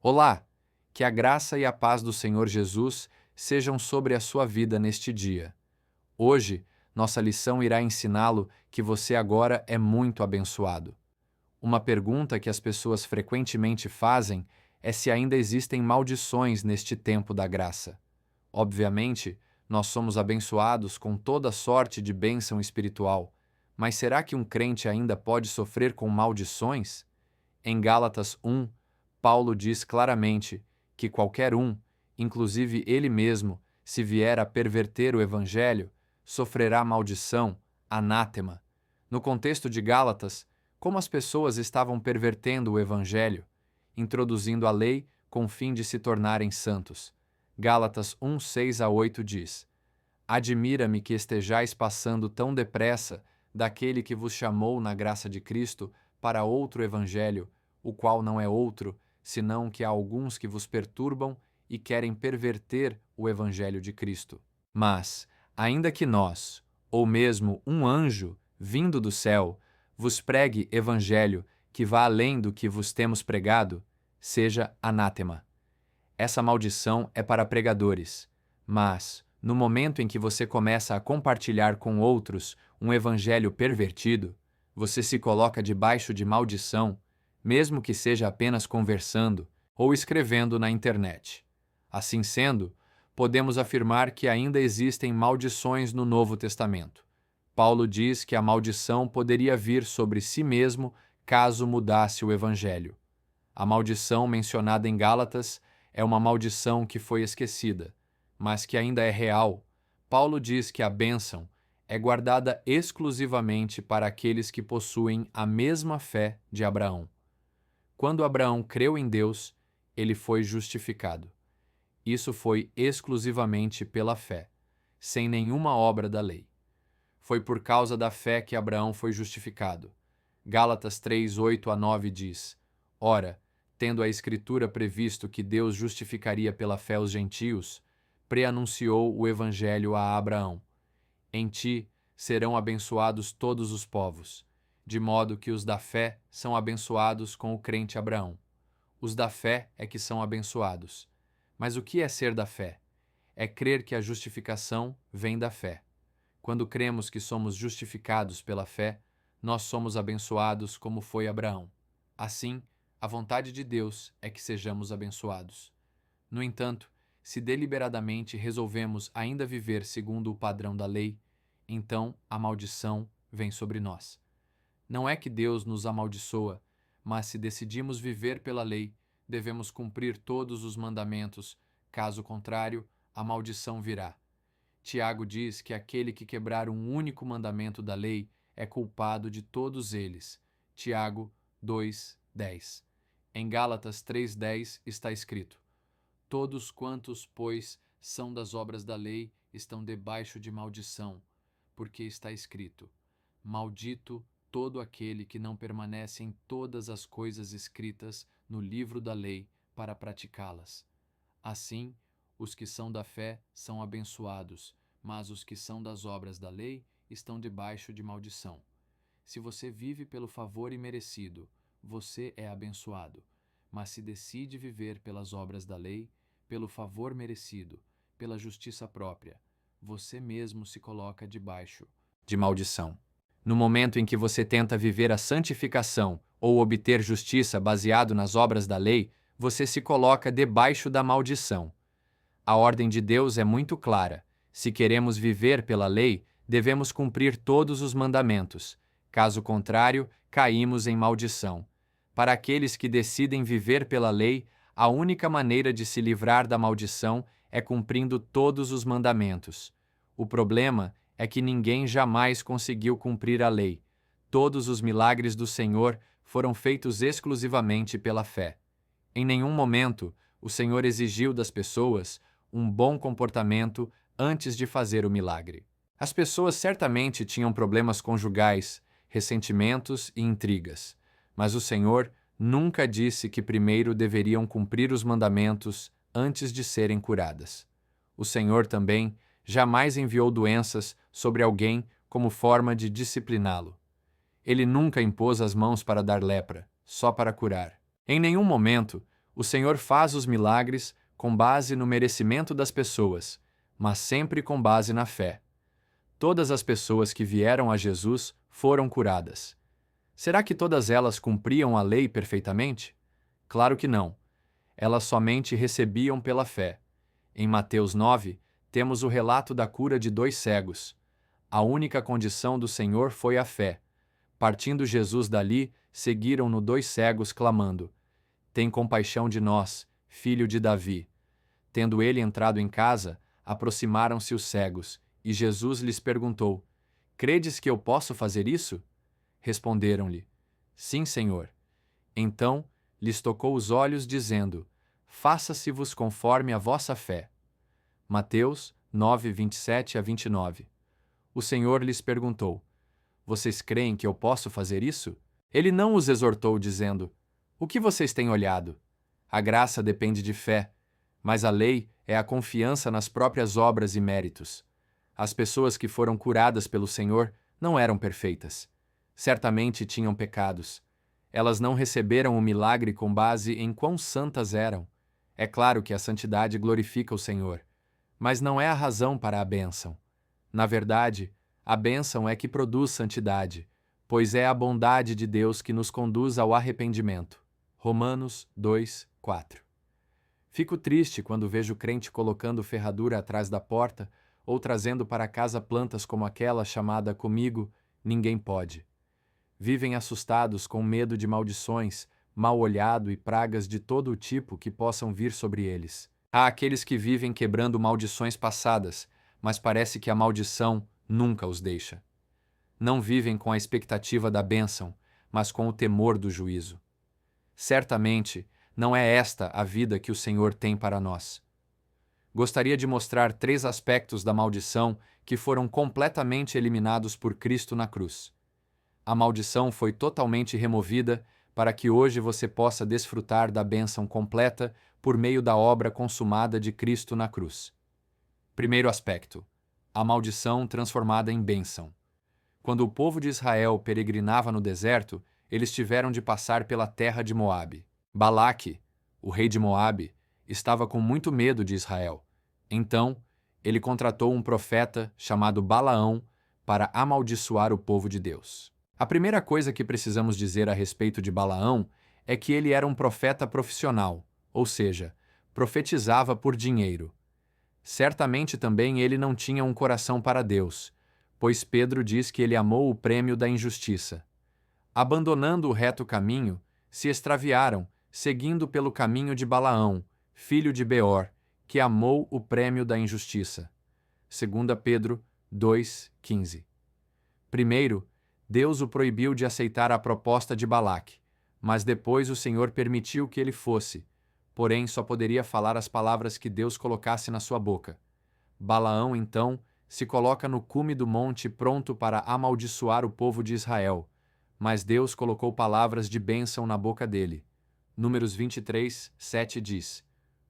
Olá! Que a graça e a paz do Senhor Jesus sejam sobre a sua vida neste dia. Hoje, nossa lição irá ensiná-lo que você agora é muito abençoado. Uma pergunta que as pessoas frequentemente fazem é se ainda existem maldições neste tempo da graça. Obviamente, nós somos abençoados com toda sorte de bênção espiritual, mas será que um crente ainda pode sofrer com maldições? Em Gálatas 1, Paulo diz claramente que qualquer um, inclusive ele mesmo, se vier a perverter o evangelho, sofrerá maldição, anátema. No contexto de Gálatas, como as pessoas estavam pervertendo o evangelho, introduzindo a lei com o fim de se tornarem santos. Gálatas 1, 6 a 8 diz: Admira-me que estejais passando tão depressa daquele que vos chamou na graça de Cristo para outro evangelho, o qual não é outro, senão que há alguns que vos perturbam e querem perverter o evangelho de Cristo. Mas, ainda que nós, ou mesmo um anjo, vindo do céu, vos pregue evangelho que vá além do que vos temos pregado, seja anátema. Essa maldição é para pregadores, mas, no momento em que você começa a compartilhar com outros um evangelho pervertido, você se coloca debaixo de maldição, mesmo que seja apenas conversando ou escrevendo na internet. Assim sendo, podemos afirmar que ainda existem maldições no Novo Testamento. Paulo diz que a maldição poderia vir sobre si mesmo caso mudasse o evangelho. A maldição mencionada em Gálatas é uma maldição que foi esquecida, mas que ainda é real. Paulo diz que a bênção é guardada exclusivamente para aqueles que possuem a mesma fé de Abraão. Quando Abraão creu em Deus, ele foi justificado. Isso foi exclusivamente pela fé, sem nenhuma obra da lei. Foi por causa da fé que Abraão foi justificado. Gálatas 3, 8 a 9 diz: Ora, tendo a Escritura previsto que Deus justificaria pela fé os gentios, preanunciou o Evangelho a Abraão. Em ti serão abençoados todos os povos, de modo que os da fé são abençoados com o crente Abraão. Os da fé é que são abençoados. Mas o que é ser da fé? É crer que a justificação vem da fé. Quando cremos que somos justificados pela fé, nós somos abençoados como foi Abraão. Assim, a vontade de Deus é que sejamos abençoados. No entanto, se deliberadamente resolvemos ainda viver segundo o padrão da lei, então a maldição vem sobre nós. Não é que Deus nos amaldiçoa, mas se decidimos viver pela lei, devemos cumprir todos os mandamentos, caso contrário, a maldição virá. Tiago diz que aquele que quebrar um único mandamento da lei é culpado de todos eles. Tiago 2:10. Em Gálatas 3:10 está escrito: Todos quantos, pois, são das obras da lei estão debaixo de maldição, porque está escrito: Maldito todo aquele que não permanece em todas as coisas escritas no livro da lei para praticá-las. Assim, os que são da fé são abençoados, mas os que são das obras da lei estão debaixo de maldição. Se você vive pelo favor imerecido, você é abençoado. Mas se decide viver pelas obras da lei, pelo favor merecido, pela justiça própria, você mesmo se coloca debaixo de maldição. No momento em que você tenta viver a santificação ou obter justiça baseado nas obras da lei, você se coloca debaixo da maldição. A ordem de Deus é muito clara. Se queremos viver pela lei, devemos cumprir todos os mandamentos. Caso contrário, caímos em maldição. Para aqueles que decidem viver pela lei, a única maneira de se livrar da maldição é cumprindo todos os mandamentos. O problema é que ninguém jamais conseguiu cumprir a lei. Todos os milagres do Senhor foram feitos exclusivamente pela fé. Em nenhum momento, o Senhor exigiu das pessoas um bom comportamento antes de fazer o milagre. As pessoas certamente tinham problemas conjugais, ressentimentos e intrigas, mas o Senhor nunca disse que primeiro deveriam cumprir os mandamentos antes de serem curadas. O Senhor também jamais enviou doenças sobre alguém como forma de discipliná-lo. Ele nunca impôs as mãos para dar lepra, só para curar. Em nenhum momento, O Senhor faz os milagres com base no merecimento das pessoas, mas sempre com base na fé. Todas as pessoas que vieram a Jesus foram curadas. Será que todas elas cumpriam a lei perfeitamente? Claro que não. Elas somente recebiam pela fé. Em Mateus 9, temos o relato da cura de 2 cegos. A única condição do Senhor foi a fé. Partindo Jesus dali, seguiram-no 2 cegos, clamando: Tem compaixão de nós, filho de Davi. Tendo ele entrado em casa, aproximaram-se os cegos, e Jesus lhes perguntou: Credes que eu posso fazer isso? Responderam-lhe: Sim, Senhor. Então lhes tocou os olhos, dizendo: Faça-se-vos conforme a vossa fé. Mateus 9, 27 a 29. O Senhor lhes perguntou: Vocês creem que eu posso fazer isso? Ele não os exortou, dizendo: O que vocês têm olhado? A graça depende de fé, mas a lei é a confiança nas próprias obras e méritos. As pessoas que foram curadas pelo Senhor não eram perfeitas. Certamente tinham pecados. Elas não receberam o milagre com base em quão santas eram. É claro que a santidade glorifica o Senhor, mas não é a razão para a bênção. Na verdade, a bênção é que produz santidade, pois é a bondade de Deus que nos conduz ao arrependimento. Romanos 2, 4. Fico triste quando vejo crente colocando ferradura atrás da porta ou trazendo para casa plantas como aquela chamada comigo, ninguém pode. Vivem assustados com medo de maldições, mal-olhado e pragas de todo o tipo que possam vir sobre eles. Há aqueles que vivem quebrando maldições passadas, mas parece que a maldição nunca os deixa. Não vivem com a expectativa da bênção, mas com o temor do juízo. Certamente, não é esta a vida que o Senhor tem para nós. Gostaria de mostrar 3 aspectos da maldição que foram completamente eliminados por Cristo na cruz. A maldição foi totalmente removida para que hoje você possa desfrutar da bênção completa por meio da obra consumada de Cristo na cruz. Primeiro aspecto: a maldição transformada em bênção. Quando o povo de Israel peregrinava no deserto, eles tiveram de passar pela terra de Moabe. Balaque, o rei de Moabe, estava com muito medo de Israel. Então, ele contratou um profeta chamado Balaão para amaldiçoar o povo de Deus. A primeira coisa que precisamos dizer a respeito de Balaão é que ele era um profeta profissional, ou seja, profetizava por dinheiro. Certamente também ele não tinha um coração para Deus, pois Pedro diz que ele amou o prêmio da injustiça. Abandonando o reto caminho, se extraviaram, seguindo pelo caminho de Balaão, filho de Beor, que amou o prêmio da injustiça. 2 Pedro 2,15. Primeiro, Deus o proibiu de aceitar a proposta de Balaque, mas depois o Senhor permitiu que ele fosse, porém só poderia falar as palavras que Deus colocasse na sua boca. Balaão, então, se coloca no cume do monte pronto para amaldiçoar o povo de Israel, mas Deus colocou palavras de bênção na boca dele. Números 23, 7 diz: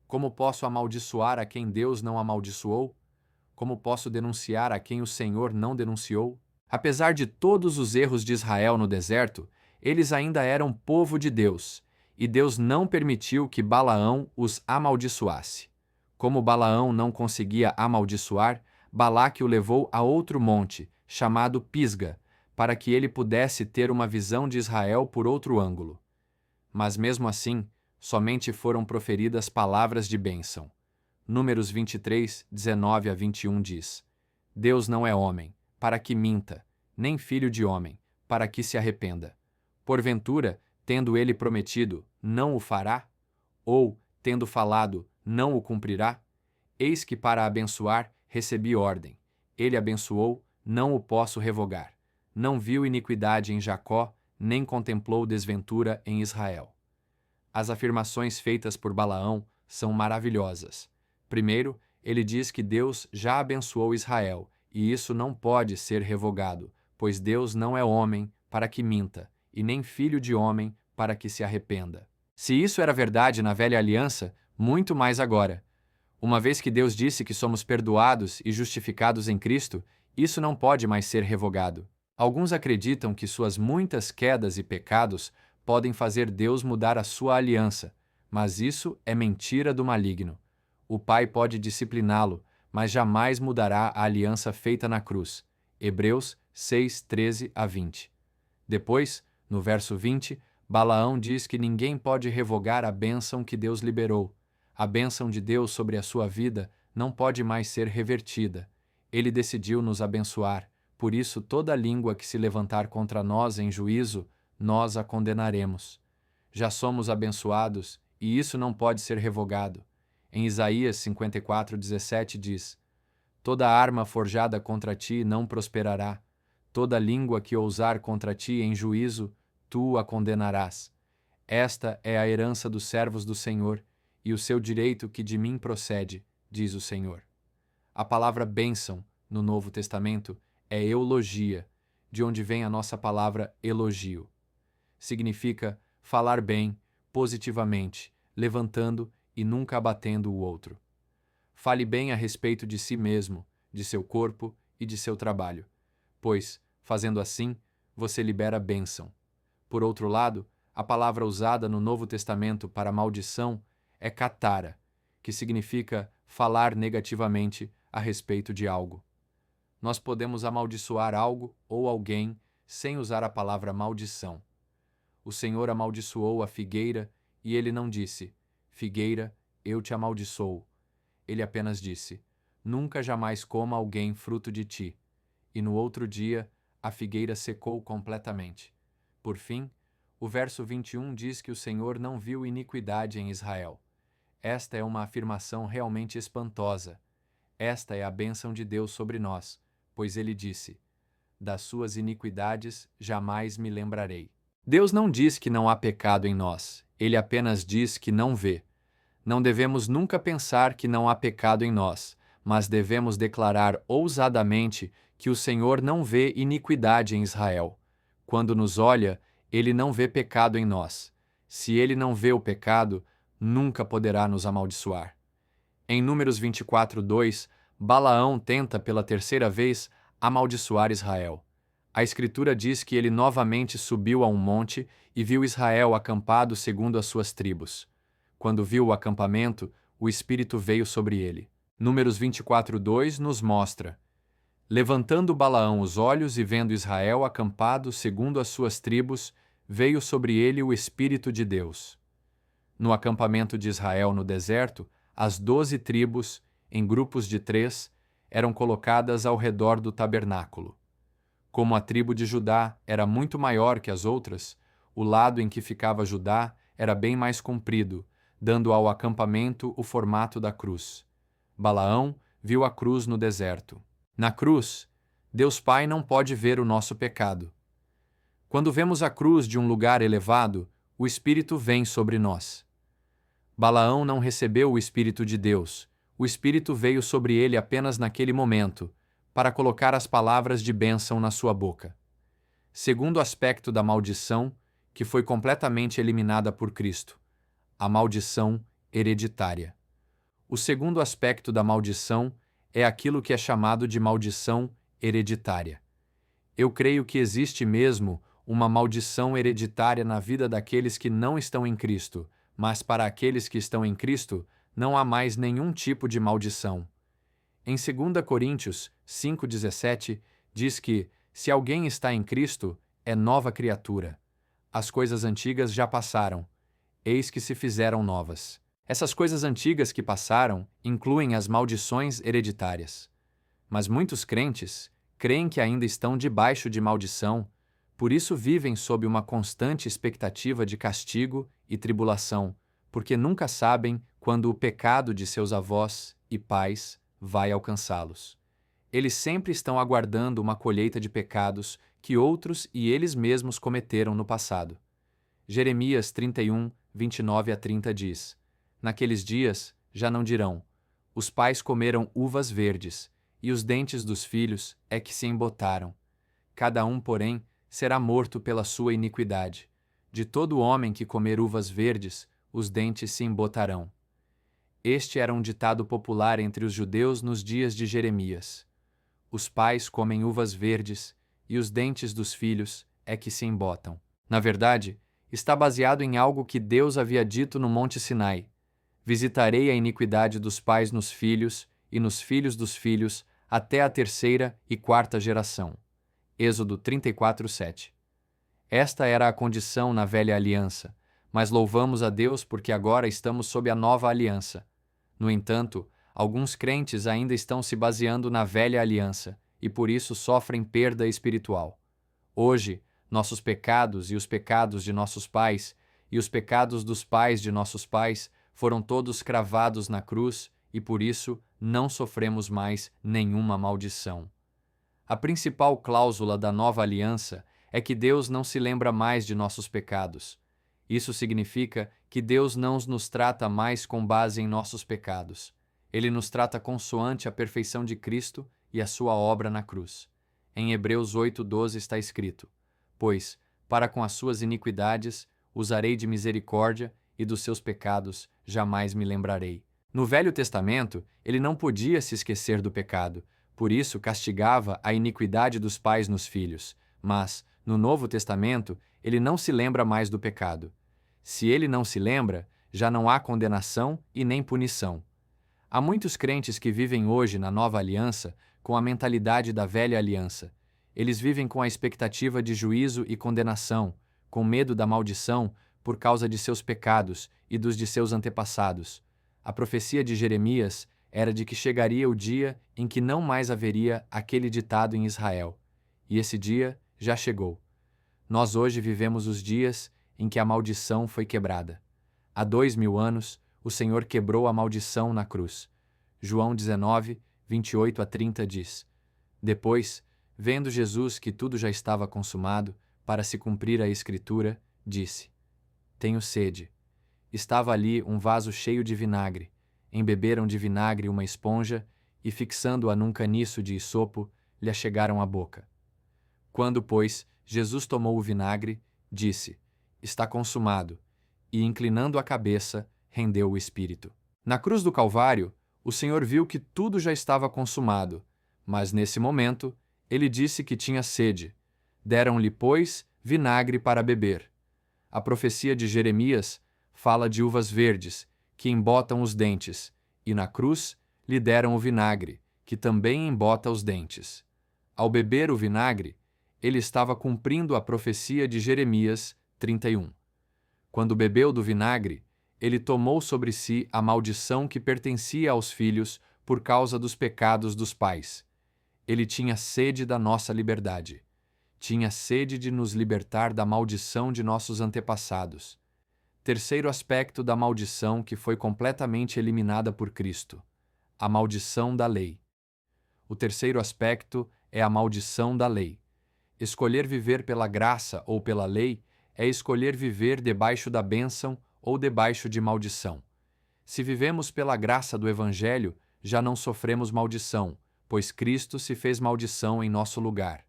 Como posso amaldiçoar a quem Deus não amaldiçoou? Como posso denunciar a quem o Senhor não denunciou? Apesar de todos os erros de Israel no deserto, eles ainda eram povo de Deus, e Deus não permitiu que Balaão os amaldiçoasse. Como Balaão não conseguia amaldiçoar, Balaque o levou a outro monte, chamado Pisga, para que ele pudesse ter uma visão de Israel por outro ângulo. Mas mesmo assim, somente foram proferidas palavras de bênção. Números 23, 19 a 21 diz: Deus não é homem, para que minta, nem filho de homem, para que se arrependa. Porventura, tendo ele prometido, não o fará? Ou, tendo falado, não o cumprirá? Eis que para abençoar recebi ordem. Ele abençoou, não o posso revogar. Não viu iniquidade em Jacó, nem contemplou desventura em Israel. As afirmações feitas por Balaão são maravilhosas. Primeiro, ele diz que Deus já abençoou Israel, e isso não pode ser revogado, pois Deus não é homem para que minta, e nem filho de homem para que se arrependa. Se isso era verdade na velha aliança, muito mais agora. Uma vez que Deus disse que somos perdoados e justificados em Cristo, isso não pode mais ser revogado. Alguns acreditam que suas muitas quedas e pecados podem fazer Deus mudar a sua aliança, Mas isso é mentira do maligno. O pai pode discipliná-lo, mas jamais mudará a aliança feita na cruz. Hebreus 6, 13 a 20. Depois, no verso 20, Balaão diz que ninguém pode revogar a bênção que Deus liberou. A bênção de Deus sobre a sua vida não pode mais ser revertida. Ele decidiu nos abençoar, por isso toda língua que se levantar contra nós em juízo, nós a condenaremos. Já somos abençoados, e isso não pode ser revogado. Em Isaías 54:17 diz: Toda arma forjada contra ti não prosperará. Toda língua que ousar contra ti em juízo, tu a condenarás. Esta é a herança dos servos do Senhor, e o seu direito que de mim procede, diz o Senhor. A palavra bênção, no Novo Testamento, é eulogia, de onde vem a nossa palavra elogio. Significa falar bem, positivamente, levantando e nunca abatendo o outro. Fale bem a respeito de si mesmo, de seu corpo e de seu trabalho, pois, fazendo assim, você libera bênção. Por outro lado, a palavra usada no Novo Testamento para maldição é katara, que significa falar negativamente a respeito de algo. Nós podemos amaldiçoar algo ou alguém sem usar a palavra maldição. O Senhor amaldiçoou a figueira e ele não disse: Figueira, eu te amaldiçoo. Ele apenas disse: Nunca jamais coma alguém fruto de ti. E no outro dia, a figueira secou completamente. Por fim, o verso 21 diz que o Senhor não viu iniquidade em Israel. Esta é uma afirmação realmente espantosa. Esta é a bênção de Deus sobre nós, pois ele disse: Das suas iniquidades jamais me lembrarei. Deus não diz que não há pecado em nós, ele apenas diz que não vê. Não devemos nunca pensar que não há pecado em nós, mas devemos declarar ousadamente que o Senhor não vê iniquidade em Israel. Quando nos olha, ele não vê pecado em nós. Se ele não vê o pecado, nunca poderá nos amaldiçoar. Em Números 24:2, Balaão tenta pela terceira vez amaldiçoar Israel. A Escritura diz que ele novamente subiu a um monte e viu Israel acampado segundo as suas tribos. Quando viu o acampamento, o Espírito veio sobre ele. Números 24:2 nos mostra: Levantando Balaão os olhos e vendo Israel acampado segundo as suas tribos, veio sobre ele o Espírito de Deus. No acampamento de Israel no deserto, as 12 tribos, em grupos de 3, eram colocadas ao redor do tabernáculo. Como a tribo de Judá era muito maior que as outras, o lado em que ficava Judá era bem mais comprido, dando ao acampamento o formato da cruz. Balaão viu a cruz no deserto. Na cruz, Deus Pai não pode ver o nosso pecado. Quando vemos a cruz de um lugar elevado, o Espírito vem sobre nós. Balaão não recebeu o Espírito de Deus. O Espírito veio sobre ele apenas naquele momento, para colocar as palavras de bênção na sua boca. Segundo aspecto da maldição, que foi completamente eliminada por Cristo: a maldição hereditária. O segundo aspecto da maldição é aquilo que é chamado de maldição hereditária. Eu creio que existe mesmo uma maldição hereditária na vida daqueles que não estão em Cristo, mas para aqueles que estão em Cristo, não há mais nenhum tipo de maldição. Em 2 Coríntios 5,17, diz que, se alguém está em Cristo, é nova criatura. As coisas antigas já passaram, eis que se fizeram novas. Essas coisas antigas que passaram incluem as maldições hereditárias. Mas muitos crentes creem que ainda estão debaixo de maldição, por isso vivem sob uma constante expectativa de castigo e tribulação, porque nunca sabem quando o pecado de seus avós e pais vai alcançá-los. Eles sempre estão aguardando uma colheita de pecados que outros e eles mesmos cometeram no passado. Jeremias 31, 29 a 30 diz: Naqueles dias já não dirão: os pais comeram uvas verdes, e os dentes dos filhos é que se embotaram. Cada um, porém, será morto pela sua iniquidade. De todo homem que comer uvas verdes, os dentes se embotarão. Este era um ditado popular entre os judeus nos dias de Jeremias. Os pais comem uvas verdes, e os dentes dos filhos é que se embotam. Na verdade, está baseado em algo que Deus havia dito no Monte Sinai: visitarei a iniquidade dos pais nos filhos e nos filhos dos filhos até a terceira e quarta geração. Êxodo 34:7. Esta era a condição na velha aliança, mas louvamos a Deus porque agora estamos sob a nova aliança. No entanto, alguns crentes ainda estão se baseando na velha aliança e por isso sofrem perda espiritual. Hoje, nossos pecados e os pecados de nossos pais e os pecados dos pais de nossos pais foram todos cravados na cruz e por isso não sofremos mais nenhuma maldição. A principal cláusula da nova aliança é que Deus não se lembra mais de nossos pecados. Isso significa que Deus não nos trata mais com base em nossos pecados. Ele nos trata consoante a perfeição de Cristo e a sua obra na cruz. Em Hebreus 8:12 está escrito: pois, para com as suas iniquidades, usarei de misericórdia e dos seus pecados jamais me lembrarei. No Velho Testamento, ele não podia se esquecer do pecado, por isso castigava a iniquidade dos pais nos filhos. Mas, no Novo Testamento, ele não se lembra mais do pecado. Se ele não se lembra, já não há condenação e nem punição. Há muitos crentes que vivem hoje na nova aliança com a mentalidade da velha aliança. Eles vivem com a expectativa de juízo e condenação, com medo da maldição por causa de seus pecados e dos de seus antepassados. A profecia de Jeremias era de que chegaria o dia em que não mais haveria aquele ditado em Israel. E esse dia já chegou. Nós hoje vivemos os dias em que a maldição foi quebrada. Há 2000 anos, o Senhor quebrou a maldição na cruz. João 19, 28-30 diz: depois, vendo Jesus que tudo já estava consumado, para se cumprir a Escritura, disse: tenho sede. Estava ali um vaso cheio de vinagre. Embeberam de vinagre uma esponja e, fixando-a num caniço de isopo, lhe achegaram à boca. Quando, pois, Jesus tomou o vinagre, disse: está consumado, e, inclinando a cabeça, rendeu o espírito. Na cruz do Calvário, o Senhor viu que tudo já estava consumado, mas nesse momento, ele disse que tinha sede. Deram-lhe, pois, vinagre para beber. A profecia de Jeremias fala de uvas verdes, que embotam os dentes, e na cruz lhe deram o vinagre, que também embota os dentes. Ao beber o vinagre, ele estava cumprindo a profecia de Jeremias 31. Quando bebeu do vinagre, ele tomou sobre si a maldição que pertencia aos filhos por causa dos pecados dos pais. Ele tinha sede da nossa liberdade. Tinha sede de nos libertar da maldição de nossos antepassados. Terceiro aspecto da maldição que foi completamente eliminada por Cristo: a maldição da lei. O terceiro aspecto é a maldição da lei. Escolher viver pela graça ou pela lei é escolher viver debaixo da bênção ou debaixo de maldição. Se vivemos pela graça do Evangelho, já não sofremos maldição, pois Cristo se fez maldição em nosso lugar.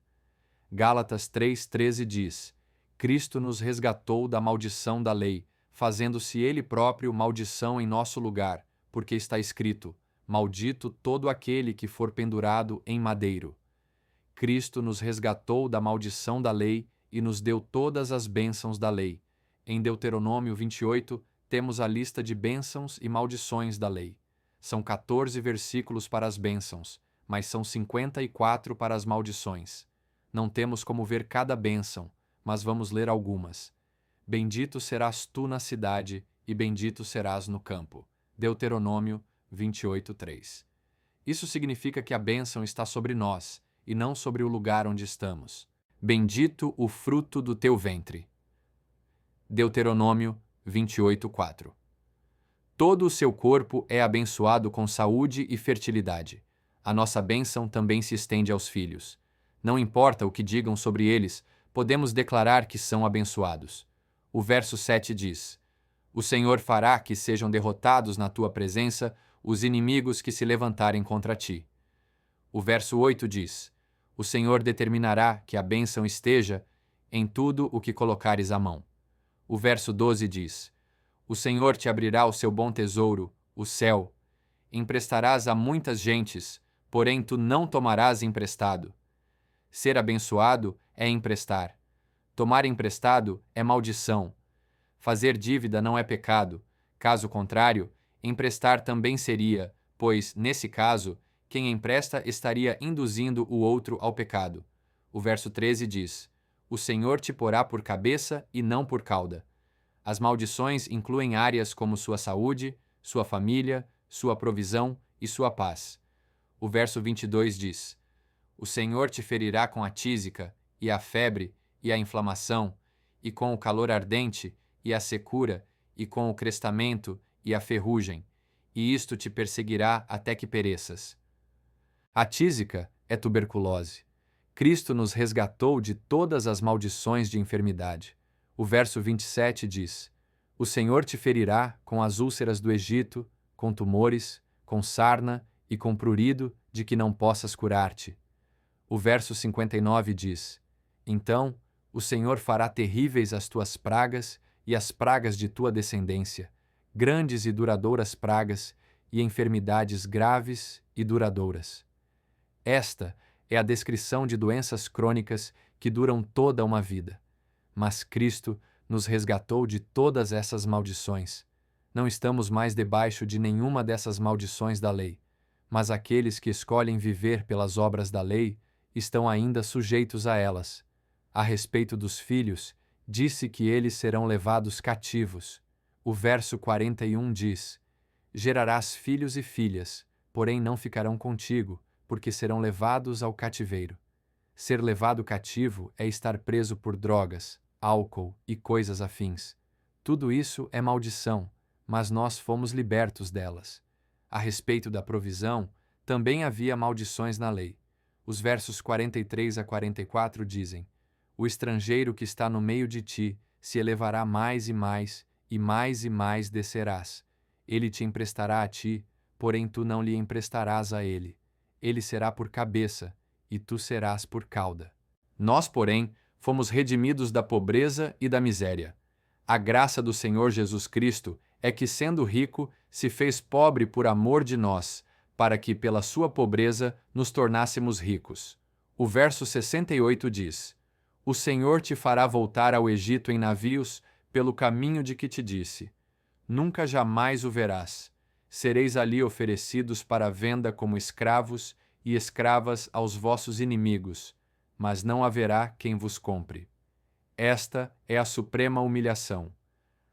Gálatas 3:13 diz: Cristo nos resgatou da maldição da lei, fazendo-se Ele próprio maldição em nosso lugar, porque está escrito: maldito todo aquele que for pendurado em madeiro. Cristo nos resgatou da maldição da lei e nos deu todas as bênçãos da lei. Em Deuteronômio 28, temos a lista de bênçãos e maldições da lei. São 14 versículos para as bênçãos, mas são 54 para as maldições. Não temos como ver cada bênção, mas vamos ler algumas. Bendito serás tu na cidade, e bendito serás no campo. Deuteronômio 28:3. Isso significa que a bênção está sobre nós, e não sobre o lugar onde estamos. Bendito o fruto do teu ventre. Deuteronômio 28:4. Todo o seu corpo é abençoado com saúde e fertilidade. A nossa bênção também se estende aos filhos. Não importa o que digam sobre eles, podemos declarar que são abençoados. O verso 7 diz: O Senhor fará que sejam derrotados na tua presença os inimigos que se levantarem contra ti. O verso 8 diz: O Senhor determinará que a bênção esteja em tudo o que colocares a mão. O verso 12 diz: O Senhor te abrirá o seu bom tesouro, o céu. Emprestarás a muitas gentes, porém tu não tomarás emprestado. Ser abençoado é emprestar. Tomar emprestado é maldição. Fazer dívida não é pecado. Caso contrário, emprestar também seria, pois, nesse caso, quem empresta estaria induzindo o outro ao pecado. O verso 13 diz: O Senhor te porá por cabeça e não por cauda. As maldições incluem áreas como sua saúde, sua família, sua provisão e sua paz. O verso 22 diz: O Senhor te ferirá com a tísica, e a febre, e a inflamação, e com o calor ardente, e a secura, e com o crestamento, e a ferrugem, e isto te perseguirá até que pereças. A tísica é tuberculose. Cristo nos resgatou de todas as maldições de enfermidade. O verso 27 diz: O Senhor te ferirá com as úlceras do Egito, com tumores, com sarna e com prurido de que não possas curar-te. O verso 59 diz: Então o Senhor fará terríveis as tuas pragas e as pragas de tua descendência, grandes e duradouras pragas e enfermidades graves e duradouras. Esta é a descrição de doenças crônicas que duram toda uma vida. Mas Cristo nos resgatou de todas essas maldições. Não estamos mais debaixo de nenhuma dessas maldições da lei, mas aqueles que escolhem viver pelas obras da lei estão ainda sujeitos a elas. A respeito dos filhos, disse que eles serão levados cativos. O verso 41 diz: Gerarás filhos e filhas, porém não ficarão contigo, porque serão levados ao cativeiro. Ser levado cativo é estar preso por drogas, álcool e coisas afins. Tudo isso é maldição, mas nós fomos libertos delas. A respeito da provisão, também havia maldições na lei. Os versos 43 a 44 dizem: O estrangeiro que está no meio de ti se elevará mais e mais, e mais descerás. Ele te emprestará a ti, porém tu não lhe emprestarás a ele. Ele será por cabeça, e tu serás por cauda. Nós, porém, fomos redimidos da pobreza e da miséria. A graça do Senhor Jesus Cristo é que, sendo rico, se fez pobre por amor de nós, para que, pela sua pobreza, nos tornássemos ricos. O verso 68 diz: O Senhor te fará voltar ao Egito em navios, pelo caminho de que te disse. Nunca jamais o verás. Sereis ali oferecidos para venda como escravos e escravas aos vossos inimigos, mas não haverá quem vos compre. Esta é a suprema humilhação.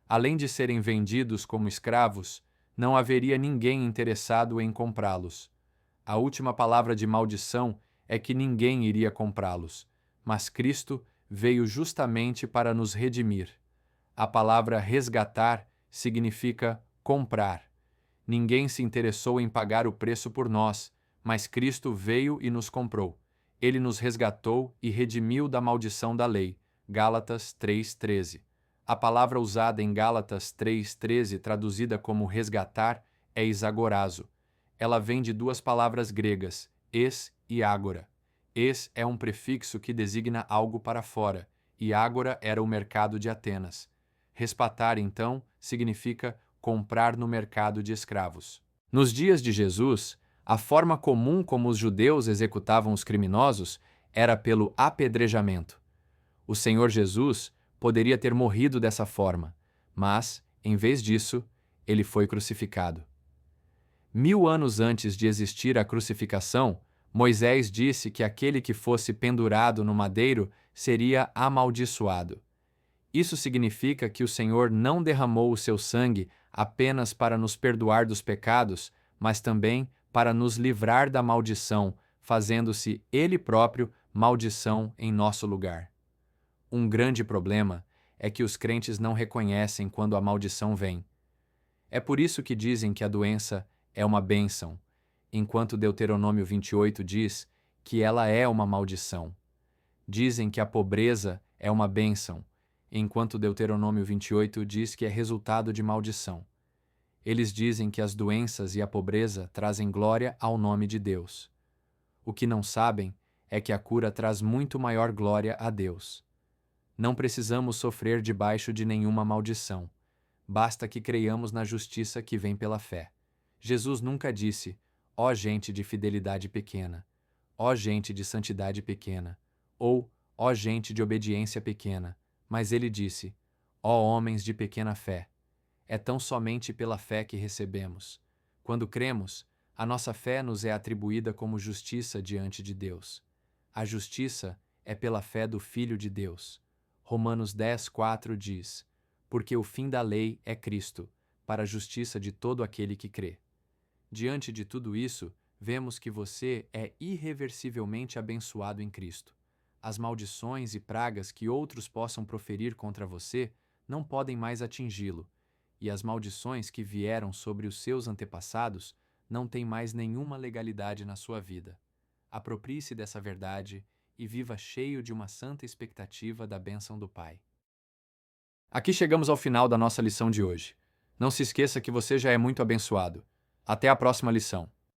Além de serem vendidos como escravos, não haveria ninguém interessado em comprá-los. A última palavra de maldição é que ninguém iria comprá-los, mas Cristo veio justamente para nos redimir. A palavra resgatar significa comprar. Ninguém se interessou em pagar o preço por nós, mas Cristo veio e nos comprou. Ele nos resgatou e redimiu da maldição da lei. Gálatas 3:13. A palavra usada em Gálatas 3:13, traduzida como resgatar, é exagorazo. Ela vem de duas palavras gregas, es e ágora. Es é um prefixo que designa algo para fora, e ágora era o mercado de Atenas. Respatar, então, significa comprar no mercado de escravos. Nos dias de Jesus, a forma comum como os judeus executavam os criminosos era pelo apedrejamento. O Senhor Jesus poderia ter morrido dessa forma, mas, em vez disso, ele foi crucificado. 1000 anos antes de existir a crucificação, Moisés disse que aquele que fosse pendurado no madeiro seria amaldiçoado. Isso significa que o Senhor não derramou o seu sangue apenas para nos perdoar dos pecados, mas também para nos livrar da maldição, fazendo-se Ele próprio maldição em nosso lugar. Um grande problema é que os crentes não reconhecem quando a maldição vem. É por isso que dizem que a doença é uma bênção, enquanto Deuteronômio 28 diz que ela é uma maldição. Dizem que a pobreza é uma bênção, enquanto Deuteronômio 28 diz que é resultado de maldição. Eles dizem que as doenças e a pobreza trazem glória ao nome de Deus. O que não sabem é que a cura traz muito maior glória a Deus. Não precisamos sofrer debaixo de nenhuma maldição. Basta que creiamos na justiça que vem pela fé. Jesus nunca disse: ó gente de fidelidade pequena, ó gente de santidade pequena, ou ó gente de obediência pequena, mas ele disse: Ó homens de pequena fé! É tão somente pela fé que recebemos. Quando cremos, a nossa fé nos é atribuída como justiça diante de Deus. A justiça é pela fé do Filho de Deus. Romanos 10:4 diz: Porque o fim da lei é Cristo, para a justiça de todo aquele que crê. Diante de tudo isso, vemos que você é irreversivelmente abençoado em Cristo. As maldições e pragas que outros possam proferir contra você não podem mais atingi-lo, e as maldições que vieram sobre os seus antepassados não têm mais nenhuma legalidade na sua vida. Aproprie-se dessa verdade e viva cheio de uma santa expectativa da bênção do Pai. Aqui chegamos ao final da nossa lição de hoje. Não se esqueça que você já é muito abençoado. Até a próxima lição.